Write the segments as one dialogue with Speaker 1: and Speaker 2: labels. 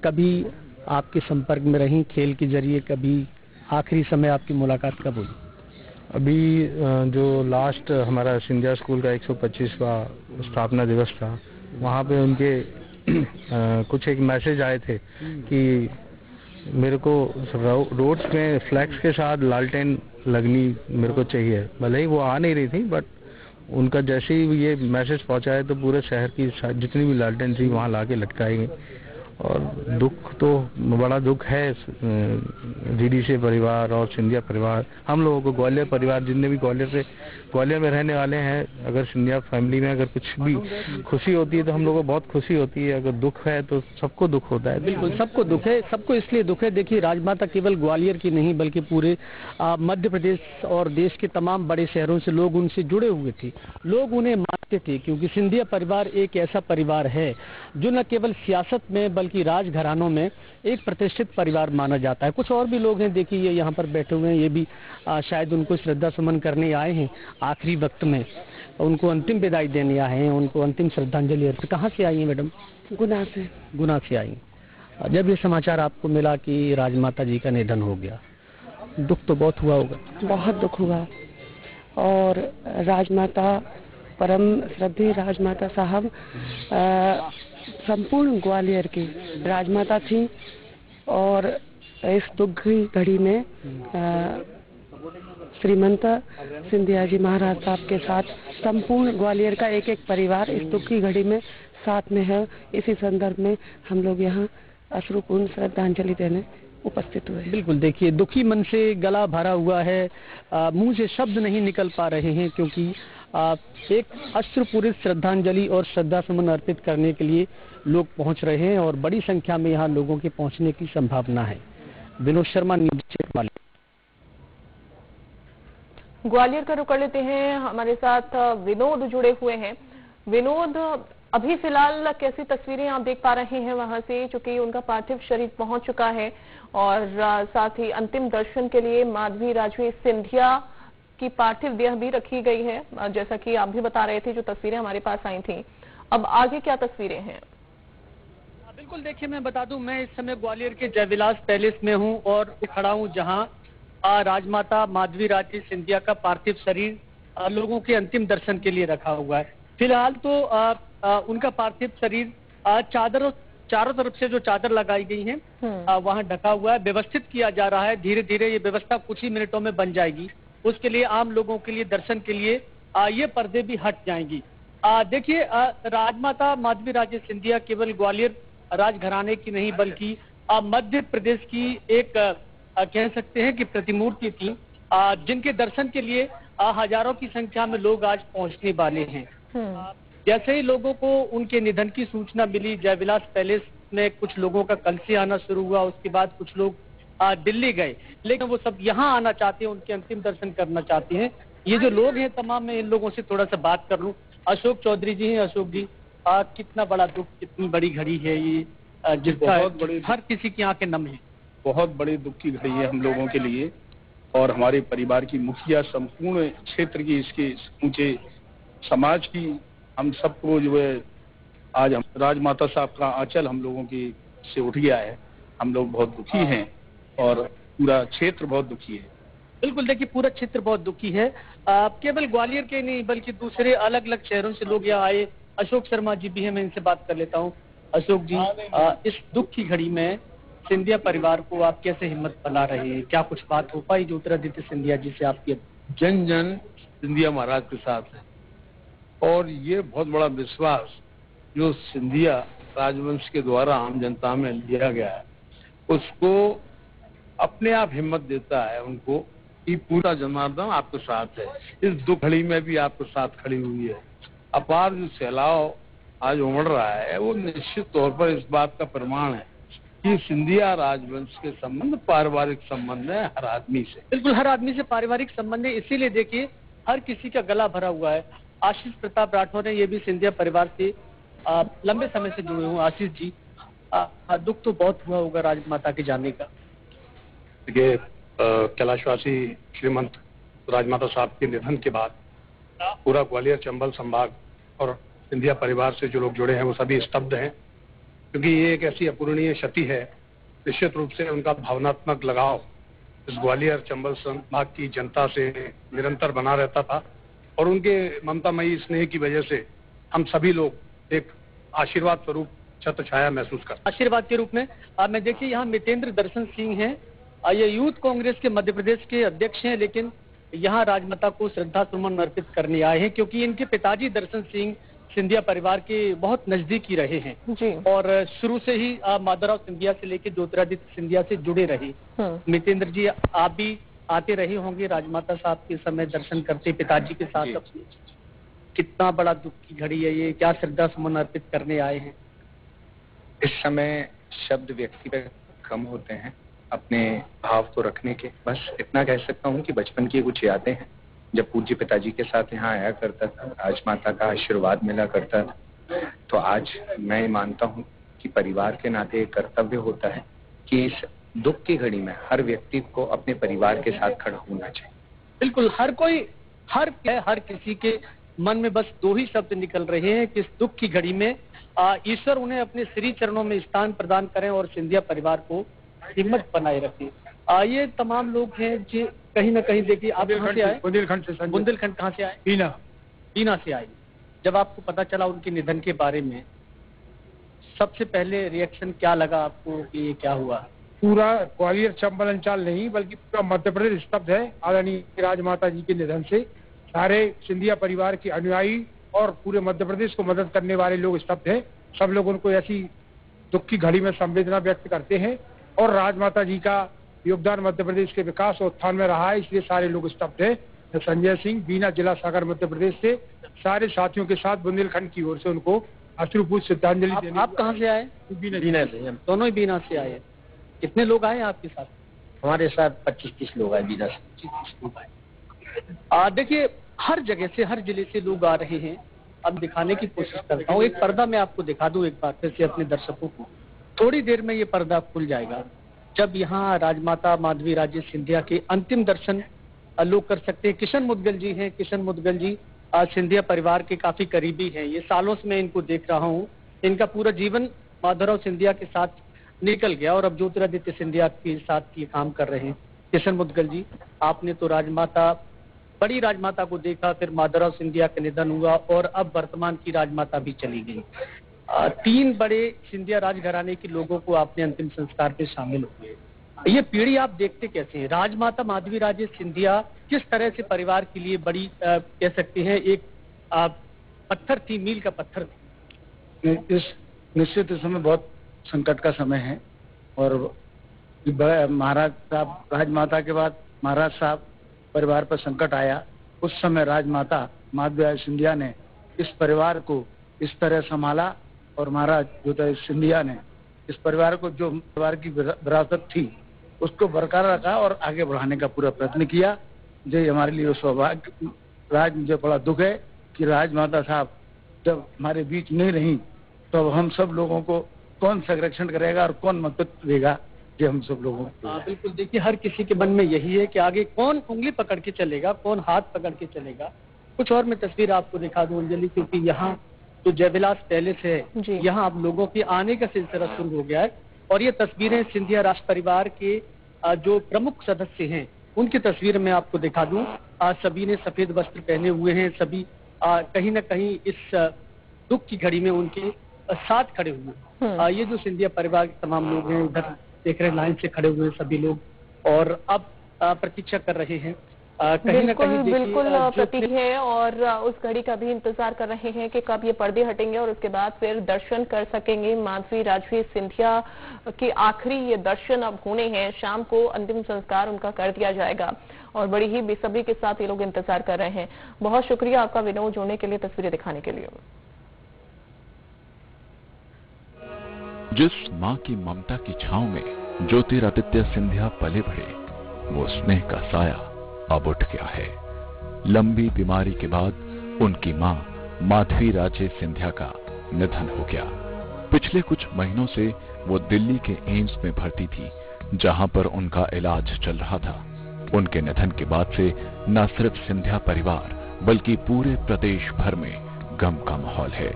Speaker 1: कभी आपके संपर्क में रही खेल के जरिए, कभी आखिरी समय आपकी मुलाकात कब हुई?
Speaker 2: अभी जो लास्ट हमारा सिंधिया स्कूल का 125वां स्थापना दिवस था, वहाँ पे उनके कुछ एक मैसेज आए थे कि मेरे को रोड्स में फ्लैक्स के साथ लालटेन लगनी मेरे को चाहिए। भले ही वो आ नहीं रही थी, बट उनका जैसे ही ये मैसेज पहुंचा है तो पूरे शहर की जितनी भी लालटेन थी वहाँ लाके लटकाई गई। और दुख तो बड़ा दुख है जीडीसी परिवार और सिंधिया परिवार, हम लोगों को, ग्वालियर परिवार जितने भी ग्वालियर में रहने वाले हैं, अगर सिंधिया फैमिली में अगर कुछ भी खुशी होती है तो हम लोगों को बहुत खुशी होती है, अगर दुख है तो सबको दुख होता है।
Speaker 1: बिल्कुल, सबको दुख है, सबको इसलिए दुख है। देखिए, राजमाता केवल ग्वालियर की नहीं बल्कि पूरे मध्य प्रदेश और देश के तमाम बड़े शहरों से लोग उनसे जुड़े हुए थे, लोग उन्हें मानते थे, क्योंकि सिंधिया परिवार एक ऐसा परिवार है जो न केवल सियासत में बल्कि राजघरानों में एक प्रतिष्ठित परिवार माना जाता है। कुछ और भी लोग हैं, देखिए ये यहाँ पर बैठे हुए हैं, ये भी शायद उनको श्रद्धा सुमन करने आए हैं, आखिरी वक्त में उनको अंतिम विदाई देने आए हैं, उनको अंतिम श्रद्धांजलि अर्पित। कहाँ से आई हैं मैडम? गुना से आई। जब ये समाचार आपको मिला कि राजमाता जी का निधन हो गया, दुख तो बहुत हुआ होगा?
Speaker 3: बहुत दुख हुआ। और राजमाता, परम श्रद्धेय राजमाता साहब संपूर्ण ग्वालियर की राजमाता थी, और इस दुख की घड़ी में श्रीमंत सिंधिया जी महाराज साहब के साथ संपूर्ण ग्वालियर का एक एक परिवार इस दुख की घड़ी में साथ में है। इसी संदर्भ में हम लोग यहाँ अश्रुपूर्ण श्रद्धांजलि देने उपस्थित हुए।
Speaker 1: बिल्कुल, देखिए दुखी मन से गला भरा हुआ है, मुंह से शब्द नहीं निकल पा रहे हैं, क्योंकि एक अश्रुपूरित श्रद्धांजलि और श्रद्धा सुमन अर्पित करने के लिए लोग पहुंच रहे हैं और बड़ी संख्या में यहाँ लोगों के पहुंचने की संभावना है। विनोद शर्मा, न्यूज़
Speaker 4: ग्वालियर का रुख कर लेते हैं, हमारे साथ विनोद जुड़े हुए हैं। विनोद, अभी फिलहाल कैसी तस्वीरें आप देख पा रहे हैं वहां से, चूंकि उनका पार्थिव शरीर पहुंच चुका है और साथ ही अंतिम दर्शन के लिए माधवी राजवी सिंधिया की पार्थिव देह भी रखी गई है, जैसा कि आप भी बता रहे थे, जो तस्वीरें हमारे पास आई थी। अब आगे क्या तस्वीरें हैं?
Speaker 1: बिल्कुल, देखिए मैं बता दूं, मैं इस समय ग्वालियर के जयविलास पैलेस में हूं और खड़ा हूं, जहां राजमाता माधवी राजवी सिंधिया का पार्थिव शरीर लोगों के अंतिम दर्शन के लिए रखा हुआ है। फिलहाल तो उनका पार्थिव शरीर चारों तरफ से जो चादर लगाई गई है वहां ढका हुआ है, व्यवस्थित किया जा रहा है। धीरे धीरे ये व्यवस्था कुछ ही मिनटों में बन जाएगी। उसके लिए आम लोगों के लिए दर्शन के लिए ये पर्दे भी हट जाएंगी। देखिए, राजमाता माधवी राजवी सिंधिया केवल ग्वालियर राजघराने की नहीं बल्कि मध्य प्रदेश की एक कह सकते हैं कि प्रतिमूर्ति थी, जिनके दर्शन के लिए हजारों की संख्या में लोग आज पहुंचने वाले हैं। जैसे ही लोगों को उनके निधन की सूचना मिली, जयविलास पैलेस में कुछ लोगों का कल से आना शुरू हुआ, उसके बाद कुछ लोग दिल्ली गए, लेकिन वो सब यहाँ आना चाहते हैं, उनके अंतिम दर्शन करना चाहते हैं। ये जो लोग हैं तमाम, मैं इन लोगों से थोड़ा सा बात कर लूं। अशोक चौधरी जी हैं। अशोक जी, कितना बड़ा दुख, कितनी बड़ी घड़ी है ये, जिसका हर किसी की आंखें नम है।
Speaker 5: बहुत बड़ी दुख की घड़ी है हम लोगों के लिए, और हमारे परिवार की मुखिया, संपूर्ण क्षेत्र की, इसके ऊंचे समाज की, हम सबको जो है आज हम राजमाता साहब का आंचल हम लोगों की से उठ गया है। हम लोग बहुत दुखी हैं और पूरा क्षेत्र बहुत दुखी है।
Speaker 1: बिल्कुल, देखिए पूरा क्षेत्र बहुत दुखी है। केवल ग्वालियर के नहीं बल्कि दूसरे अलग अलग शहरों से लोग यहाँ आए। अशोक शर्मा जी भी हैं, मैं इनसे बात कर लेता हूँ। अशोक जी, इस दुख की घड़ी में सिंधिया परिवार को आप कैसे हिम्मत बना रहे हैं? क्या कुछ बात हो पाई जो उत्तरादित्य सिंधिया जी से आपकी?
Speaker 6: जन जन सिंधिया महाराज के साथ है, और ये बहुत बड़ा विश्वास जो सिंधिया राजवंश के द्वारा आम जनता में लिया गया है, उसको अपने आप हिम्मत देता है उनको कि पूरा जनार्दन आपके साथ है। इस दुख घड़ी में भी आपके साथ खड़ी हुई है। अपार जो सैलाव आज उमड़ रहा है, वो निश्चित तौर पर इस बात का प्रमाण है कि सिंधिया राजवंश के संबंध पारिवारिक संबंध है हर आदमी से।
Speaker 1: बिल्कुल, हर आदमी से पारिवारिक संबंध है, इसीलिए देखिए हर किसी का गला भरा हुआ है। आशीष प्रताप राठौर है, ये भी सिंधिया परिवार से लंबे समय से जुड़े हुए। आशीष जी, दुख तो बहुत हुआ होगा राजमाता के जाने का।
Speaker 5: देखिए, कैलाशवासी श्रीमंत राजमाता साहब के निधन के बाद पूरा ग्वालियर, चंबल संभाग और सिंधिया परिवार से जो लोग जुड़े हैं वो सभी स्तब्ध हैं।
Speaker 6: क्योंकि ये एक ऐसी अपूरणीय क्षति है। निश्चित रूप से उनका भावनात्मक लगाव इस ग्वालियर चंबल संभाग की जनता से निरंतर बना रहता था और उनके ममतामयी स्नेह की वजह से हम सभी लोग एक आशीर्वाद स्वरूप छत्र छाया महसूस करते।
Speaker 1: आशीर्वाद के रूप में मैं देखिए यहाँ मितेंद्र दर्शन सिंह हैं, ये यूथ कांग्रेस के मध्य प्रदेश के अध्यक्ष हैं, लेकिन यहाँ राजमाता को श्रद्धा सुमन अर्पित करने आए हैं क्योंकि इनके पिताजी दर्शन सिंह सिंधिया परिवार के बहुत नजदीकी रहे हैं
Speaker 4: जी।
Speaker 1: और शुरू से ही माधवराव सिंधिया से लेकर ज्योतिरादित्य सिंधिया से जुड़े रहे। मितेंद्र जी, आप भी आते रहे होंगे राजमाता साहब के समय दर्शन करते पिताजी के साथ अपने, कितना बड़ा दुख की घड़ी है ये, क्या श्रद्धा सुमन अर्पित करने आए हैं?
Speaker 7: इस समय शब्द व्यक्ति पे कम होते हैं अपने भाव को रखने के। बस इतना कह सकता हूँ कि बचपन की कुछ यादें हैं, जब पूज्य पिताजी के साथ यहाँ आया करता था, राजमाता का आशीर्वाद मिला करता था। तो आज मैं मानता हूँ कि परिवार के नाते एक कर्तव्य होता है कि इस दुख की घड़ी में हर व्यक्ति को अपने परिवार के साथ खड़ा होना चाहिए।
Speaker 1: बिल्कुल, हर किसी के मन में बस दो ही शब्द निकल रहे हैं कि इस दुख की घड़ी में ईश्वर उन्हें अपने श्री चरणों में स्थान प्रदान करें और सिंधिया परिवार को हिम्मत बनाए रखें। ये तमाम लोग हैं जो कहीं ना कहीं देखिए, आप कहाँ से आए? बुंदेलखंड कहाँ से आए? बीना से आए। जब आपको पता चला उनके निधन के बारे में, सबसे पहले रिएक्शन क्या लगा आपको कि ये क्या हुआ?
Speaker 8: पूरा ग्वालियर चंबल अंचल नहीं बल्कि पूरा मध्य प्रदेश स्तब्ध है आदरणीय राजमाता जी के निधन से। सारे सिंधिया परिवार के अनुयायी और पूरे मध्य प्रदेश को मदद करने वाले लोग स्तब्ध हैं। सब लोग उनको ऐसी दुख की घड़ी में संवेदना व्यक्त करते हैं और राजमाता जी का योगदान मध्य प्रदेश के विकास और उत्थान में रहा है, इसलिए सारे लोग स्तब्ध हैं। संजय सिंह, बीना जिला सागर मध्य प्रदेश से सारे साथियों के साथ बुंदेलखंड की ओर से उनको अश्रुपूर्ण श्रद्धांजलि देने।
Speaker 1: आप कहाँ से आए?
Speaker 8: बीना से।
Speaker 1: हम दोनों ही बीना से आए। कितने लोग आए आपके साथ?
Speaker 9: हमारे साथ 25-30 लोग आए बीना से।
Speaker 1: 25-30 लोग आए। देखिए, हर जगह से, हर जिले से लोग आ रहे हैं। अब दिखाने की कोशिश करता हूँ, एक पर्दा मैं आपको दिखा दूं एक बार फिर से अपने दर्शकों को। थोड़ी देर में ये पर्दा खुल जाएगा जब यहाँ राजमाता माधवी राजे सिंधिया के अंतिम दर्शन लोग कर सकते हैं। किशन मुदगल जी हैं। किशन मुदगल जी सिंधिया परिवार के काफी करीबी हैं। ये सालों से मैं इनको देख रहा हूँ। इनका पूरा जीवन माधवराव सिंधिया के साथ निकल गया और अब ज्योतिरादित्य सिंधिया के साथ ये काम कर रहे हैं। किशन मुदगल जी, आपने तो बड़ी राजमाता को देखा, फिर माधवराव सिंधिया का निधन हुआ और अब वर्तमान की राजमाता भी चली गई। 3 बड़े सिंधिया राजघराने के लोगों को आपने अंतिम संस्कार में शामिल हुए। ये पीढ़ी आप देखते कैसे हैं? राजमाता माधवी राजे सिंधिया किस तरह से परिवार के लिए बड़ी कह सकते हैं एक पत्थर थी, मील का पत्थर थी?
Speaker 5: इस निश्चित इस समय बहुत संकट का समय है और महाराज साहब, राजमाता के बाद महाराज साहब परिवार पर संकट आया। उस समय राजमाता माधवी राजे सिंधिया ने इस परिवार को इस तरह संभाला और महाराज ज्योतिरादित्य सिंधिया ने इस परिवार को, जो परिवार की विरासत थी, उसको बरकरार रखा और आगे बढ़ाने का पूरा प्रयत्न किया। जो हमारे लिए सौभाग्य, मुझे बड़ा दुख है कि राजमाता साहब जब हमारे बीच नहीं रही तो अब हम सब लोगों को कौन संरक्षण करेगा और कौन मदद देगा, ये हम सब लोगों को।
Speaker 1: बिल्कुल, देखिए हर किसी के मन में यही है कि आगे कौन उंगली पकड़ के चलेगा, कौन हाथ पकड़ के चलेगा। कुछ और मैं तस्वीर आपको दिखा दूं अंजलि, क्योंकि यहाँ जो जयविलास पैलेस है, यहाँ अब लोगों के आने का सिलसिला शुरू हो गया है और ये तस्वीरें सिंधिया राज परिवार के जो प्रमुख सदस्य हैं उनकी तस्वीर मैं आपको दिखा दूं। सभी ने सफेद वस्त्र पहने हुए हैं, सभी कहीं न कहीं इस दुख की घड़ी में उनके साथ खड़े हुए। ये जो सिंधिया परिवार के तमाम लोग हैं, इधर देख रहे हैं लाइन से खड़े हुए सभी लोग और अब प्रतीक्षा कर रहे हैं। कहीं न कहीं
Speaker 4: बिल्कुल प्रतीक है और उस घड़ी का भी इंतजार कर रहे हैं कि कब ये पर्दे हटेंगे और उसके बाद फिर दर्शन कर सकेंगे। माधवी राजे सिंधिया के आखिरी ये दर्शन अब होने हैं। शाम को अंतिम संस्कार उनका कर दिया जाएगा और बड़ी ही बेसब्री के साथ ये लोग इंतजार कर रहे हैं। बहुत शुक्रिया आपका विनोद जोड़ने के लिए, तस्वीरें दिखाने के लिए।
Speaker 10: जिस माँ की ममता की छांव में ज्योतिरादित्य सिंधिया पले बढ़े, वो स्नेह का साया अब उठ गया है। लंबी बीमारी के बाद उनकी मां माधवी राजे सिंधिया का निधन हो गया। पिछले कुछ महीनों से वो दिल्ली के एम्स में भर्ती थी, जहां पर उनका इलाज चल रहा था। उनके निधन के बाद से न सिर्फ सिंधिया परिवार बल्कि पूरे प्रदेश भर में गम का माहौल है।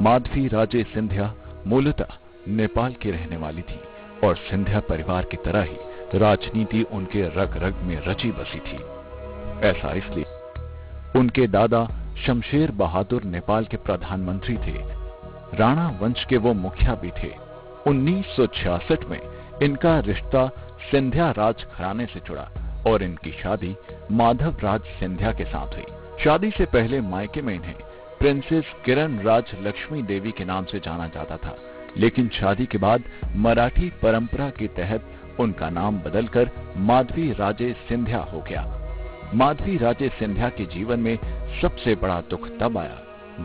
Speaker 10: माधवी राजे सिंधिया मूलतः नेपाल की रहने वाली थी और सिंधिया परिवार की तरह ही राजनीति उनके रग रग में रची बसी थी। ऐसा इसलिए उनके दादा शमशेर बहादुर नेपाल के प्रधानमंत्री थे। राणा वंश के वो मुखिया भी थे। 1966 में इनका रिश्ता सिंधिया राज घराने से जुड़ा और इनकी शादी माधव राज सिंधिया के साथ हुई। शादी से पहले मायके में इन्हें प्रिंसेस किरण राज लक्ष्मी देवी के नाम से जाना जाता था, लेकिन शादी के बाद मराठी परंपरा के तहत उनका नाम बदलकर माधवी राजे सिंधिया हो गया। माधवी राजे सिंधिया के जीवन में सबसे बड़ा दुख तब आया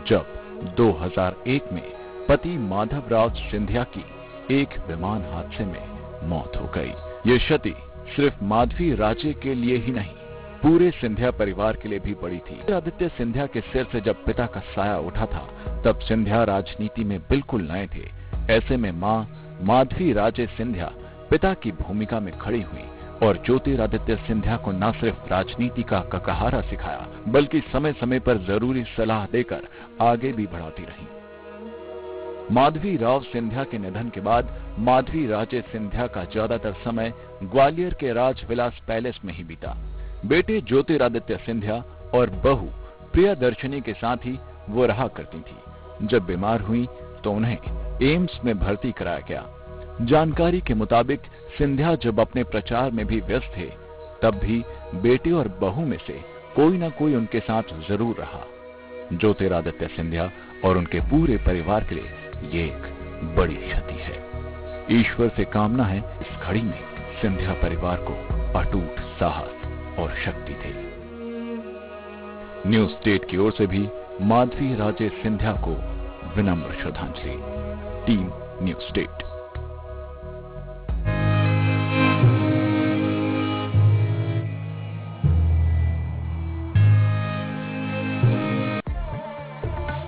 Speaker 10: जब 2001 में पति माधवराव सिंधिया की एक विमान हादसे में मौत हो गई। ये क्षति सिर्फ माधवी राजे के लिए ही नहीं, पूरे सिंधिया परिवार के लिए भी बड़ी थी। आदित्य सिंधिया के सिर से जब पिता का साया उठा था, तब सिंधिया राजनीति में बिल्कुल नए थे। ऐसे में मां माधवी राजे सिंधिया पिता की भूमिका में खड़ी हुई और ज्योतिरादित्य सिंधिया को न सिर्फ राजनीति का ककहारा सिखाया, बल्कि समय समय पर जरूरी सलाह देकर आगे भी बढ़ाती रही। माधवी राव सिंधिया के निधन के बाद माधवी राजे सिंधिया का ज्यादातर समय ग्वालियर के राजविलास पैलेस में ही बीता। बेटे ज्योतिरादित्य सिंधिया और बहू प्रियदर्शनी के साथ ही वो रहा करती थी। जब बीमार हुई तो उन्हें एम्स में भर्ती कराया गया। जानकारी के मुताबिक सिंधिया जब अपने प्रचार में भी व्यस्त थे, तब भी बेटे और बहू में से कोई न कोई उनके साथ जरूर रहा। ज्योतिरादित्य सिंधिया और उनके पूरे परिवार के लिए ये एक बड़ी क्षति है। ईश्वर से कामना है इस घड़ी में सिंधिया परिवार को अटूट साहस और शक्ति दे। न्यूज स्टेट की ओर से भी माधवी राजे सिंधिया को विनम्र श्रद्धांजलि। Team news state.